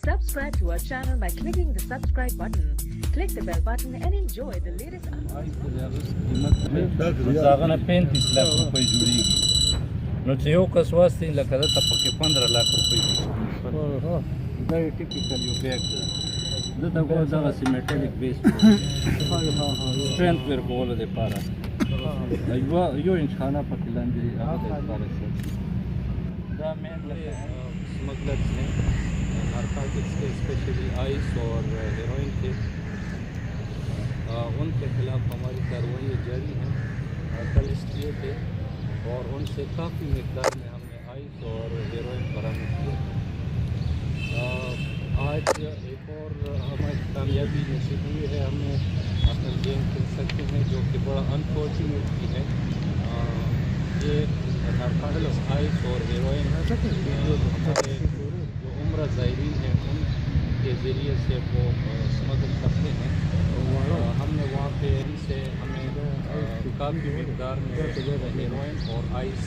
Subscribe to our channel by clicking the subscribe button. Click the bell button and enjoy the latest updates. زاغه نه 35 लाख रुपए جوړیږي نو چې you کس واسطه لکه دا پکې 15 लाख रुपए دي دا you ټیپیکل you bag ده دا کو دا سیمټریک بیس سټرنث ورکول دي پاره یو انچ خانه پکې لاندې هغه د پاره دا مین स्मगलर्स हैं नारकोटिक्स के स्पेशली आइस और हेरोइन के उनके खिलाफ हमारी कार्रवाई जारी है। कल किए थे और उनसे काफ़ी मकदार में हमने आइस और हेरोइन बरामद किया। आज एक और हमारी कामयाबी नसीब हुई है, हमने अपना गेम खेल सकते हैं जो कि बड़ा अनफॉर्चुनेट भी है। ये नारकोटिक्स आइस और हेरोइन हमारे जो उम्र ज़ायरीन हैं उनके ज़रिए से वो स्मगल करते हैं। हमने वहाँ पे इनसे हमें काफ़ी मकदार में हेरोइन और आइस